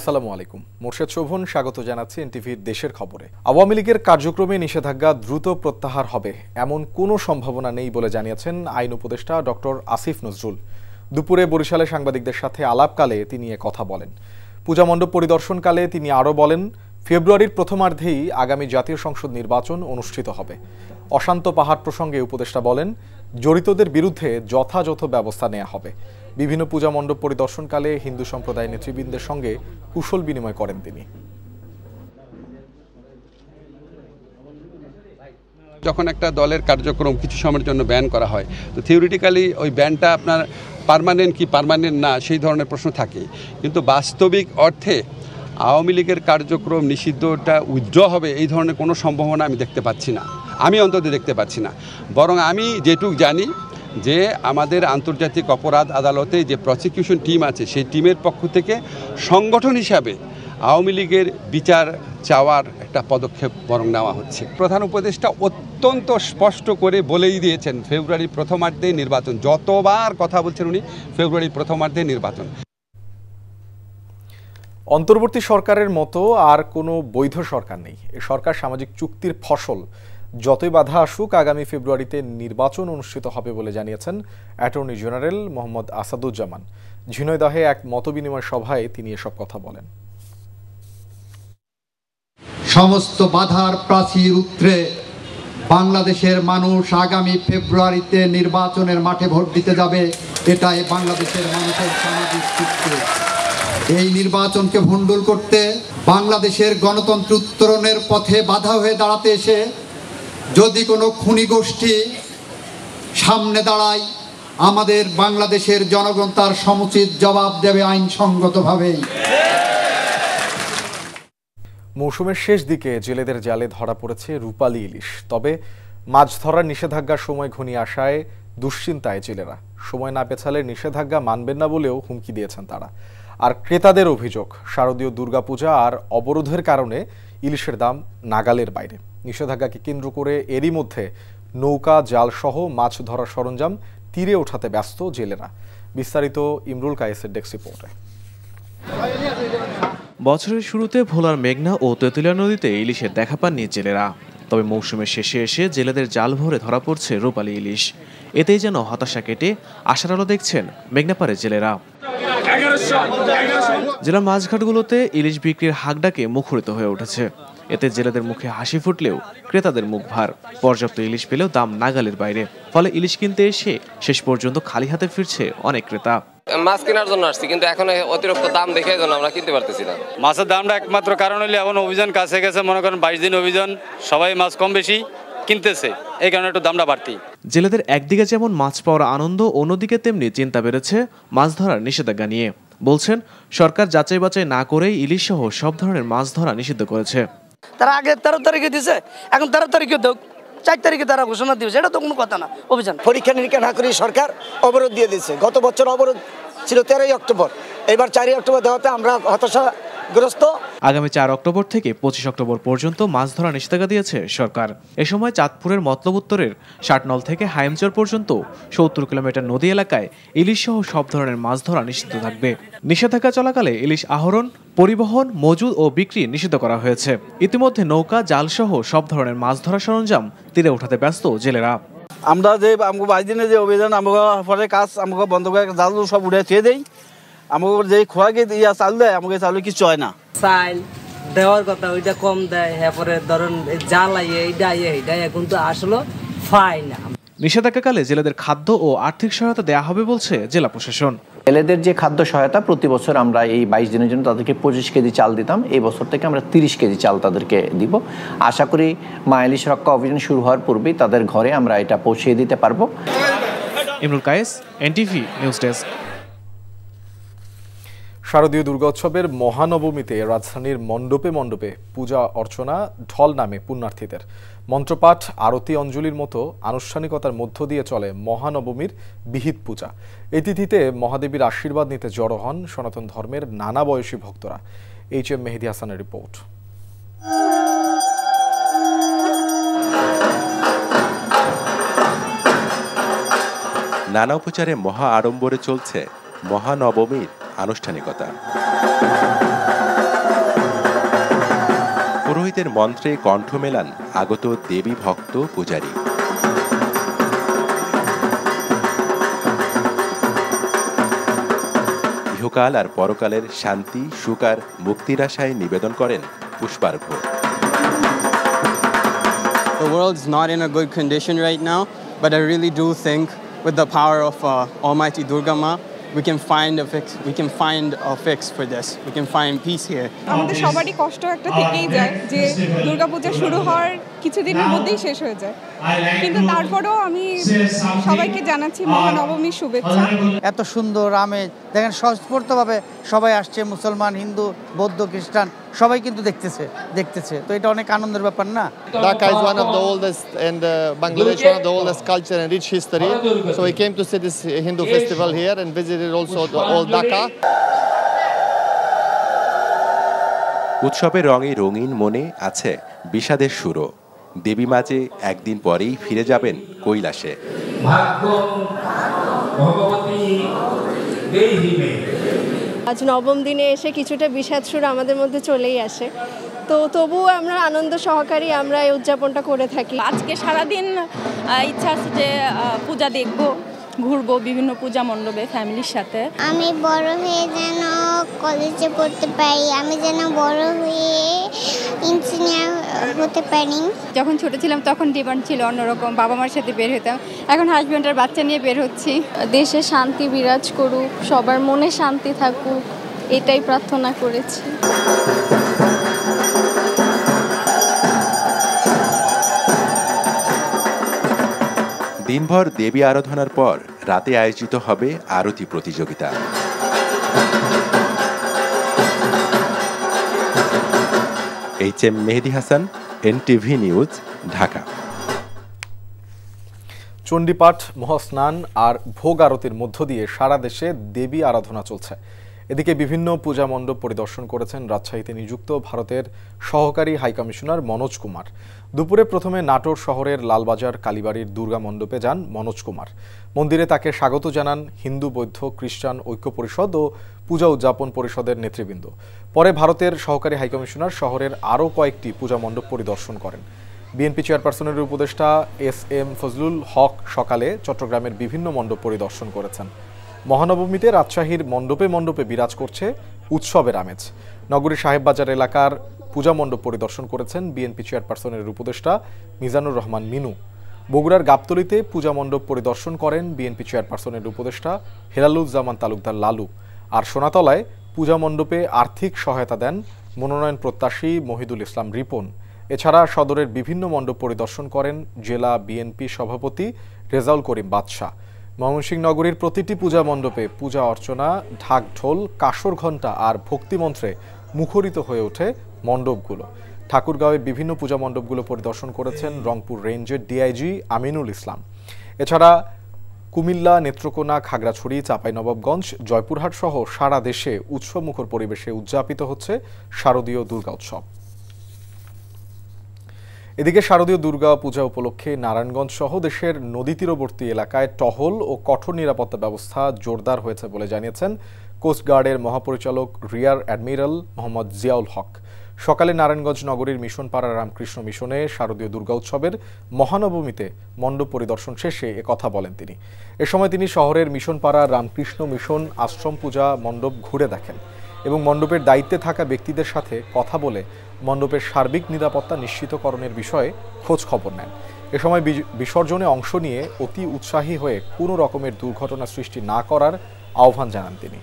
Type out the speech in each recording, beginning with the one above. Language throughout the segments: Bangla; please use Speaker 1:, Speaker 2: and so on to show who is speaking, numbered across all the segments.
Speaker 1: আসসালামু আলাইকুম। মোর্শেদ শোভন স্বাগত জানাচ্ছি এনটিভির দেশের খবরে। আওয়ামী লীগের কার্যক্রমে নিষেধাজ্ঞা দ্রুত প্রত্যাহার হবে এমন কোনো সম্ভাবনা নেই বলে জানিয়েছেন আইন উপদেষ্টা ডক্টর আসিফ নজরুল। দুপুরে বরিশালে সাংবাদিকদের সাথে আলাপকালে তিনি কথা বলেন। পূজা মণ্ডপ পরিদর্শনকালে তিনি আরও বলেন, ফেব্রুয়ারির প্রথমার্ধেই আগামী জাতীয় সংসদ নির্বাচন অনুষ্ঠিত হবে। অশান্ত পাহাড় প্রসঙ্গে উপদেষ্টা বলেন, জড়িতদের বিরুদ্ধে যথাযথ ব্যবস্থা নেওয়া হবে। বিভিন্ন পূজা মণ্ডপ পরিদর্শনকালে হিন্দু সম্প্রদায় নেতৃবৃন্দের সঙ্গে কুশল বিনিময় করেন তিনি।
Speaker 2: যখন একটা দলের কার্যক্রম কিছু সময়ের জন্য ব্যান করা হয়, তো থিওরিটিক্যালি ওই ব্যানটা আপনার পার্মানেন্ট কি পার্মানেন্ট না সেই ধরনের প্রশ্ন থাকে, কিন্তু বাস্তবিক অর্থে আওয়ামী লীগের কার্যক্রম নিষিদ্ধটা উইথড্র হবে এই ধরনের কোনো সম্ভাবনা আমি দেখতে পাচ্ছি না, আমি অন্তত দেখতে পাচ্ছি না। বরং আমি যেটুকু জানি যে আমাদের আন্তর্জাতিক অপরাধ আদালতে যে প্রসিকিউশন টিম আছে সেই টিমের পক্ষ থেকে সংগঠন হিসাবে আওয়ামী লীগের বিচার চাওয়ার একটা পদক্ষেপ বরং নেওয়া হচ্ছে। প্রধান উপদেষ্টা অত্যন্ত স্পষ্ট করে বলেই দিয়েছেন ফেব্রুয়ারির প্রথমার্ধে নির্বাচন, যতবার কথা বলছেন উনি ফেব্রুয়ারির প্রথমার্ধে নির্বাচন।
Speaker 1: অন্তর্বর্তী সরকারের মতো আর কোনো বৈধ সরকার নেই। এ সরকার সামাজিক চুক্তির ফসল। যতই বাধা আসুক, আগামী ফেব্রুয়ারিতে নির্বাচন অনুষ্ঠিত হবে বলে জানিয়েছেন অ্যাটর্নি জেনারেল মোহাম্মদ আসাদুজ্জামান। ঝিনাইদহে এক মতবিনিময় সভায় তিনি এসব কথা বলেন।
Speaker 3: সমস্ত বাধার প্রাচীর উত্তরে বাংলাদেশের মানুষ আগামী ফেব্রুয়ারিতে নির্বাচনের মাঠে ভোট দিতে যাবে, এটাই বাংলাদেশের মানুষের সামাজিক চুক্তি। এই নির্বাচনকে ভণ্ডুল করতে, বাংলাদেশের গণতন্ত্র উত্তরণের পথে বাধা হয়ে দাঁড়াতে এসে যদি কোনো খুনি গোষ্ঠী সামনে দাঁড়ায়, আমাদের বাংলাদেশের জনগণ তার সমুচিত জবাব দেবে আইনসঙ্গতভাবেই।
Speaker 1: মৌসুমের শেষ দিকে জেলেদের জালে ধরা পড়েছে রূপালী ইলিশ। তবে মাছ ধরার নিষেধাজ্ঞার সময় ঘনিয়ে আসায় দুশ্চিন্তায় জেলেরা। সময় না পেছালে নিষেধাজ্ঞা মানবেন না বলেও হুমকি দিয়েছেন তারা। আর ক্রেতাদের অভিযোগ, শারদীয় দুর্গাপূজা আর অবরোধের কারণে ইলিশের দাম নাগালের বাইরে। নিষেধাজ্ঞাকে কেন্দ্র করে এরই মধ্যে নৌকা, জাল সহ মাছ ধরার সরঞ্জাম তীরে ওঠাতে ব্যস্ত জেলেরা। বিস্তারিত ইমরুল কায়েসের ডেস্ক রিপোর্টে।
Speaker 4: বছরের শুরুতে ভোলার মেঘনা ও তেঁতুলিয়া নদীতে ইলিশের দেখা পাননি জেলেরা। তবে মৌসুমের শেষে এসে জেলেদের জাল ভরে ধরা পড়ছে রূপালী ইলিশ। এতেই যেন হতাশা কেটে আশার আলো দেখছেন মেঘনাপাড়ের জেলেরা। জেলার মাছঘাটগুলোতে ইলিশ বিক্রির হাঁকডাকে মুখরিত হয়ে উঠেছে। এতে জেলেদের মুখে হাসি ফুটলেও ক্রেতাদের মুখ ভার। পর্যাপ্ত ইলিশ পেলেও দাম নাগালের বাইরে। ফলে ইলিশ কিনতে এসে শেষ পর্যন্ত খালি হাতে ফিরছে অনেক ক্রেতা।
Speaker 5: মাছ কেনার জন্য আসছি, কিন্তু এখন অতিরিক্ত দাম দেখে আমরা কিনতে পারতেছি না।
Speaker 6: মাছের দামটা একমাত্র কারণ হলে এখন অভিযান কাছে গেছে, মনে করেন 22 দিন অভিযান, সবাই মাছ কম বেশি কিনতেছে, এই কারণে একটু দামটা বাড়তি।
Speaker 4: জেলেদের একদিকে যেমন মাছ পাওয়ার আনন্দ, অন্যদিকে তেমনি চিন্তা বেড়েছে মাছ ধরার নিষেধাজ্ঞা নিয়ে। বলছেন, সরকার যাচাই বাছাই না করেই ইলিশ সহ সব ধরনের মাছ ধরা নিষিদ্ধ করেছে।
Speaker 7: তারা আগে 13 তারিখে দিছে, এখন 13 তারিখে দেখ, 4 তারিখে তারা ঘোষণা দিয়েছে, এটা তো কোনো কথা না। অভিযান
Speaker 8: পরীক্ষা নিরীক্ষা না করে সরকার অবরোধ দিয়ে দিচ্ছে। গত বছর অবরোধ ছিল 13 অক্টোবর, এবার 4 অক্টোবর দেওয়াতে আমরা হতাশাগ্রস্ত।
Speaker 4: আগামী 4 অক্টোবর থেকে 25 অক্টোবর পর্যন্ত মাছ ধরা নিষেধাজ্ঞা দিয়েছে সরকার। এ সময় চাঁদপুরের মতলব উত্তরের ষাটনল থেকে হাইমচর পর্যন্ত 70 কিলোমিটার নদী এলাকায় ইলিশ সহ সব ধরনের মাছ ধরা নিষিদ্ধ থাকবে। নিষেধাজ্ঞা চলাকালে ইলিশ আহরণ, পরিবহন, মজুদ ও বিক্রি নিষিদ্ধ করা হয়েছে। ইতিমধ্যে নৌকা, জাল সহ সব ধরনের মাছ ধরা সরঞ্জাম তীরে ওঠাতে ব্যস্ত জেলেরা।
Speaker 6: আমরা যে আমাকে 22 দিনে যে অভিযান আমাকে পরে কাজ আমাকে বন্ধ করে জাল সব উড়ে থুয়ে দেই, আমাকে যে খোয়াকে চাল দেয়, আমাকে চালু কিছু হয় না।
Speaker 7: চাল দেওয়ার কথা ওইটা কম দেয়, এরপরে ধরুন জাল আইয়ে এইটা আইয়ে এইটা, কিন্তু আসলে পাই না।
Speaker 4: নিষেধাজ্ঞাকালে জেলেদের খাদ্য ও আর্থিক সহায়তা দেওয়া হবে বলছে জেলা প্রশাসন।
Speaker 9: জেলেদের যে খাদ্য সহায়তা, প্রতি বছর আমরা এই 22 দিনের জন্য তাদেরকে 25 কেজি চাল দিতাম, এই বছর থেকে আমরা 30 কেজি চাল তাদেরকে দিব। আশা করি মা ইলিশ রক্ষা অভিযান শুরু হওয়ার পূর্বেই তাদের ঘরে আমরা এটা পৌঁছে দিতে পারবো।
Speaker 4: Imrul Kayes, NTV news desk.
Speaker 1: শারদীয় দুর্গোৎসবের মহানবমীতে রাজধানীর মণ্ডপে মণ্ডপে পূজা অর্চনা ঢল নামে পুণ্যার্থীদের। মন্ত্রপাঠ, আরতি, অঞ্জলির মতো আনুষ্ঠানিকতার মধ্য দিয়ে চলে মহানবমীর বিহিত পূজা। এই তিথিতে মহাদেবীর আশীর্বাদ নিতে জড়ো হন সনাতন ধর্মের নানা বয়সী ভক্তরা। HM মেহেদী হাসানের রিপোর্ট।
Speaker 10: নানা উপচারে মহা আড়ম্বরে চলছে মহানবমীর আনুষ্ঠানিকতা। পুরোহিতের মন্ত্রে কণ্ঠ মেলান আগত দেবী ভক্ত পূজারী। ইহকাল আর পরকালের শান্তি, সুখ আর মুক্তির আশায় নিবেদন করেন পুষ্পার্ঘ্য।
Speaker 11: The world's not in a good condition right now, but I really do think with the power of Almighty Durga Ma, we can find a fix for this. We can find peace here.
Speaker 12: আমাদের সবারই কষ্ট একটা থেকেই যায় যে দুর্গাপূজা শুরু হওয়ার কিছুদিনের মধ্যেই শেষ হয়ে যায়, কিন্তু তারপরেও আমি সবাইকে জানাচ্ছি মহানবমীর শুভেচ্ছা।
Speaker 13: এত সুন্দর আমেজ দেখেন, স্বস্ফূর্তভাবে সবাই আসছে, মুসলমান, হিন্দু, বৌদ্ধ, খ্রিস্টান সবাই কিন্তু দেখতেছে, তো এটা অনেক আনন্দের ব্যাপার না?
Speaker 14: Dhaka is one of the oldest and Bangladesh one of the oldest culture and rich history, so we came to see this Hindu festival here and visited also the old Dhaka.
Speaker 10: উৎসবের রঙে রঙিন মনে আছে বিষাদের সুরও। দেবী মাঝে একদিন পরেই ফিরে যাবেন কৈলাসে।
Speaker 15: আজ নবম দিনে এসে কিছুটা বিষাদ সুর আমাদের মধ্যে চলেই আসে, তো তবুও আমরা আনন্দ সহকারে আমরা এই উদযাপনটা করে থাকি।
Speaker 12: আজকে সারাদিন ইচ্ছা আছে যে পূজা দেখবো, ঘুরবো বিভিন্ন পূজা মণ্ডপে ফ্যামিলির সাথে।
Speaker 16: আমি বড় হয়ে যেন কলেজে পড়তে পারি, আমি যেন বড় হয়ে ইঞ্জিনিয়ার হতে পারি।
Speaker 12: যখন ছোট ছিলাম তখন ডিমান্ড ছিল অন্যরকম, বাবা মার সাথে বের হতাম, এখন হাজব্যান্ডের বাচ্চা নিয়ে বের হচ্ছি।
Speaker 15: দেশে শান্তি বিরাজ করুক, সবার মনে শান্তি থাকুক, এটাই প্রার্থনা করেছি।
Speaker 10: দিনভর দেবী আরাধনার পর রাতে আয়োজিত হবে আরতি প্রতিযোগিতা। HM Mehedi Hasan, NTV news, Dhaka.
Speaker 1: চণ্ডীপাঠ, মহাস্নান আর ভোগ আরতির মধ্য দিয়ে সারা দেশে দেবী আরাধনা চলছে। এদিকে বিভিন্ন পূজা মণ্ডপ পরিদর্শন করেছেন রাজশাহীতে নিযুক্ত ভারতের সহকারী হাইকমিশনার মনোজ কুমার। দুপুরে প্রথমে নাটোর শহরের লালবাজার কালীবাড়ির দুর্গা মণ্ডপে যান মনোজ কুমার। মন্দিরে তাকে স্বাগত জানান হিন্দু, বৌদ্ধ, খ্রিস্টান ঐক্য পরিষদ ও পূজা উদযাপন পরিষদের নেতৃবৃন্দ। পরে ভারতের সহকারী হাইকমিশনার শহরের আরও কয়েকটি পূজা মণ্ডপ পরিদর্শন করেন। বিএনপি চেয়ারপারসনের উপদেষ্টা SM ফজলুল হক সকালে চট্টগ্রামের বিভিন্ন মণ্ডপ পরিদর্শন করেছেন। মহানবমীতে রাজশাহীর মণ্ডপে মণ্ডপে বিরাজ করছে উৎসবের আমেজ। নগরীর সাহেববাজার এলাকার পূজা মণ্ডপ পরিদর্শন করেছেন বিএনপি চেয়ারপারসনের উপদেষ্টা মিজানুর রহমান মিনু। বগুড়ার গাবতলীতে পূজা মণ্ডপ পরিদর্শন করেন বিএনপি চেয়ারপারসনের উপদেষ্টা হেলালুজ্জামান তালুকদার লালু। আর সোনাতলায় পূজা মণ্ডপে আর্থিক সহায়তা দেন মনোনয়ন প্রত্যাশী মহিদুল ইসলাম রিপন। এছাড়া সদরের বিভিন্ন মণ্ডপ পরিদর্শন করেন জেলা বিএনপি সভাপতি রেজাউল করিম বাদশাহ। ময়মনসিংহ নগরীর প্রতিটি পূজা মণ্ডপে পূজা অর্চনা, ঢাক ঢোল, কাসর ঘণ্টা আর ভক্তিমন্ত্রে মুখরিত হয়ে ওঠে মণ্ডপগুলো। ঠাকুরগাঁওয়ের বিভিন্ন পূজা মণ্ডপগুলো পরিদর্শন করেছেন রংপুর রেঞ্জের ডিআইজি আমিনুল ইসলাম। এছাড়া কুমিল্লা, নেত্রকোনা, খাগড়াছড়ি, চাঁপাইনবাবগঞ্জ, জয়পুরহাট সহ সারা দেশে উৎসবমুখর পরিবেশে উদযাপিত হচ্ছে শারদীয় দুর্গা উৎসব। এদিকে শারদীয় দুর্গা পূজা উপলক্ষে নারায়ণগঞ্জ সহ দেশের নদী তীরবর্তী এলাকায় টহল ও কঠোর নিরাপত্তা ব্যবস্থা জোরদার হয়েছে বলে জানিয়েছেন কোস্টগার্ডের মহাপরিচালক রিয়ার অ্যাডমিরাল মোহাম্মদ জিয়াউল হক। সকালে নারায়ণগঞ্জ নগরীর মিশনপাড়া রামকৃষ্ণ মিশনে শারদীয় দুর্গা উৎসবের মহানবমীতে মণ্ডপ পরিদর্শন শেষে একথা বলেন তিনি। এ সময় তিনি শহরের মিশনপাড়া রামকৃষ্ণ মিশন আশ্রম পূজা মণ্ডপ ঘুরে দেখেন এবং মণ্ডপের দায়িত্বে থাকা ব্যক্তিদের সাথে কথা বলে মণ্ডপের সার্বিক নিরাপত্তা নিশ্চিতকরণের বিষয়ে খোঁজ খবর নেন। এ সময় বিসর্জনে অংশ নিয়ে অতি উৎসাহী হয়ে কোনো রকমের দুর্ঘটনা সৃষ্টি না করার আহ্বান জানান তিনি।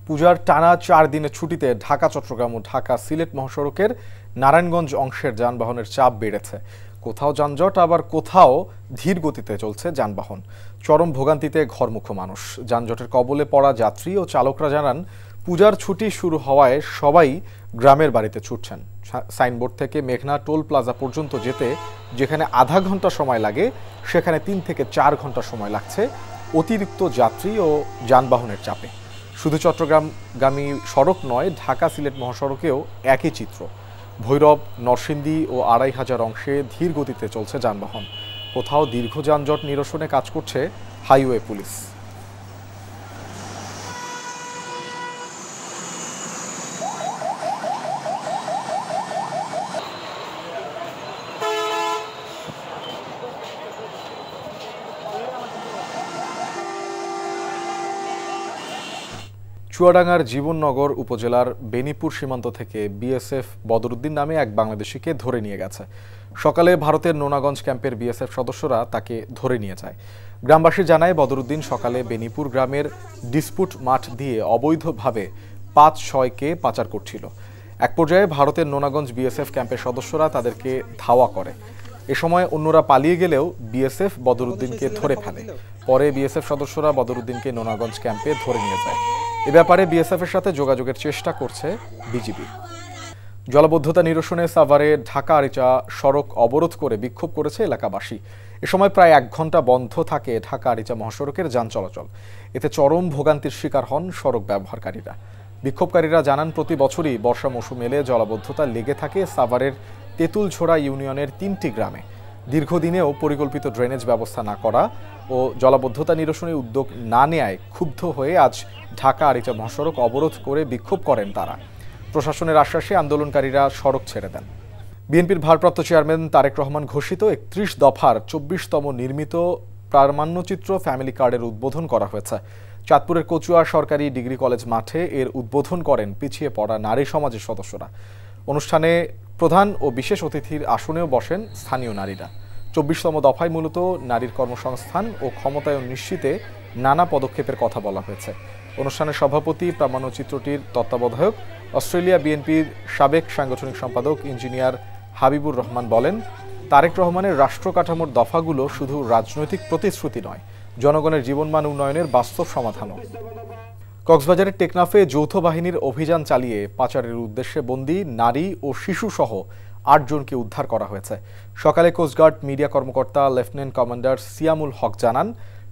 Speaker 1: পূজার টানা 4 দিনের ছুটিতে ঢাকা চট্টগ্রাম ও ঢাকা সিলেট মহাসড়কের নারায়ণগঞ্জ অংশের যানবাহনের চাপ বেড়েছে। কোথাও যানজট, আবার কোথাও ধীর গতিতে চলছে যানবাহন। চরম ভোগান্তিতে ঘরমুখো মানুষ। যানজটের কবলে পড়া যাত্রী ও চালকরা জানান, পূজার ছুটি শুরু হওয়ায় সবাই গ্রামের বাড়িতে ছুটছেন। সাইনবোর্ড থেকে মেঘনা টোল প্লাজা পর্যন্ত যেতে যেখানে আধা ঘন্টা সময় লাগে, সেখানে 3 থেকে 4 ঘন্টা সময় লাগছে অতিরিক্ত যাত্রী ও যানবাহনের চাপে। শুধু চট্টগ্রামগামী সড়ক নয়, ঢাকা সিলেট মহাসড়কেও একই চিত্র। ভৈরব, নরসিংদী ও আড়াইহাজার অংশে ধীর গতিতে চলছে যানবাহন। কোথাও দীর্ঘ যানজট নিরসনে কাজ করছে হাইওয়ে পুলিশ। চুয়াডাঙ্গার জীবননগর উপজেলার বেনিপুর সীমান্ত থেকে বিএসএফ বদরুদ্দিন নামে এক বাংলাদেশিকে ধরে নিয়ে গেছে। সকালে ভারতের নোনাগঞ্জ ক্যাম্পের বিএসএফ সদস্যরা তাকে ধরে নিয়ে যায়। গ্রামবাসী জানায় বদরুদ্দিন সকালে বেনিপুর গ্রামের ডিসপুট মাঠ দিয়ে অবৈধভাবে ৫-৬কে পাচার করছিল। এক পর্যায়ে ভারতের নোনাগঞ্জ বিএসএফ ক্যাম্পের সদস্যরা তাদেরকে ধাওয়া করে। এ সময় অন্যরা পালিয়ে গেলেও বিএসএফ বদরুদ্দিনকে ধরে ফেলে। পরে বিএসএফ সদস্যরা বদরুদ্দিনকে নোনাগঞ্জ ক্যাম্পে ধরে নিয়ে যায়। এ ব্যাপারে বিএসএফের সাথে যোগাযোগের চেষ্টা করছে বিজিবি। জলাবদ্ধতা নিরসনে সাভারে ঢাকা আরিচা সড়ক অবরোধ করে বিক্ষোভ করেছে এলাকাবাসী। এ সময় প্রায় ১ ঘন্টা বন্ধ থাকে ঢাকা আরিচা মহাসড়কের যান চলাচল। এতে চরম ভোগান্তির শিকার হন সড়ক ব্যবহারকারীরা। বিক্ষোভকারীরা জানান, প্রতি বছরই বর্ষা মৌসুম এলে জলাবদ্ধতা লেগে থাকে সাভারের তেঁতুলঝোড়া ইউনিয়নের ৩টি গ্রামে। দীর্ঘদিনেও পরিকল্পিত ড্রেনেজ ব্যবস্থা না করা ও জলাবদ্ধতা নিরসনে উদ্যোগ না নেয়ায় ক্ষুব্ধ হয়ে আজ ঢাকা আরিচা মহাসড়ক অবরোধ করে বিক্ষোভ করেন তারা। প্রশাসনের আশ্বাসে আন্দোলনকারীরা সড়ক ছেড়ে দেন। বিএনপির ভারপ্রাপ্ত চেয়ারম্যান তারেক রহমান ঘোষিত ৩১ দফার ২৪তম নির্মিত প্রামাণ্যচিত্র ফ্যামিলি কার্ডের উদ্বোধন করা হয়েছে। চাঁদপুরের কচুয়া সরকারি ডিগ্রি কলেজ মাঠে এর উদ্বোধন করেন পিছিয়ে পড়া নারী সমাজের সদস্যরা। অনুষ্ঠানে প্রধান ও বিশেষ অতিথির আসনেও বসেন স্থানীয় নারীরা। ২৪তম দফায় মূলত নারীর কর্মসংস্থান ও ক্ষমতায়ন নিশ্চিতে নানা পদক্ষেপের কথা বলা হয়েছে। অনুষ্ঠানে সভাপতি প্রামাণ্যচিত্রটির তত্ত্বাবধায়ক অস্ট্রেলিয়া বিএনপির সাবেক সাংগঠনিক সম্পাদক ইঞ্জিনিয়ার হাবিবুর রহমান বলেন, তারেক রহমানের রাষ্ট্র কাঠামোর দফাগুলো শুধু রাজনৈতিক প্রতিশ্রুতি নয়, জনগণের জীবনমান উন্নয়নের বাস্তব সমাধানও। কক্সবাজারের টেকনাফে যৌথ বাহিনীর অভিযান চালিয়ে পাচারের উদ্দেশ্যে বন্দী নারী ও শিশুসহ ৮ জনকে উদ্ধার করা হয়েছে। সকালে কোস্টগার্ড মিডিয়া কর্মকর্তা লেফটেন্যান্ট কমান্ডার সিয়ামুল হক জানান,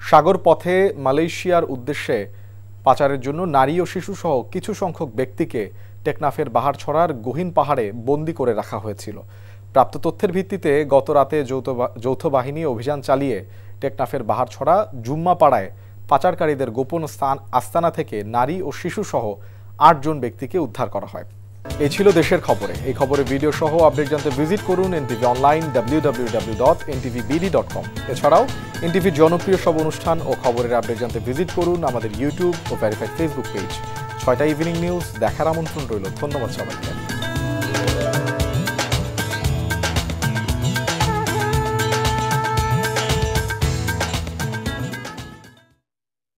Speaker 1: সাগর পথে মালয়েশিয়ার উদ্দেশ্যে পাচারের জন্য নারী ও শিশুসহ কিছু সংখ্যক ব্যক্তিকে টেকনাফের বাহারছড়ার গহীন পাহাড়ে বন্দী করে রাখা হয়েছিল। প্রাপ্ত তথ্যের ভিত্তিতে গত রাতে যৌথ বাহিনী অভিযান চালিয়ে টেকনাফের বাহারছড়া জুম্মাপাড়ায় পাচারকারীদের গোপন আস্তানা থেকে নারী ও শিশুসহ ৮ জন ব্যক্তিকে উদ্ধার করা হয়। এই ছিল দেশের খবরে। এই খবরের ভিডিও সহ আপডেট জানতে ভিজিট করুন এনটিভি অনলাইন www.ntvbd.com। এছাড়াও এনটিভির জনপ্রিয় সব অনুষ্ঠান ও খবরের আপডেট জানতে ভিজিট করুন আমাদের ইউটিউব ও ভেরিফাইড ফেসবুক পেজ। ৬টা ইভিনিং নিউজ দেখার আমন্ত্রণ রইল। ধন্যবাদ সবাইকে।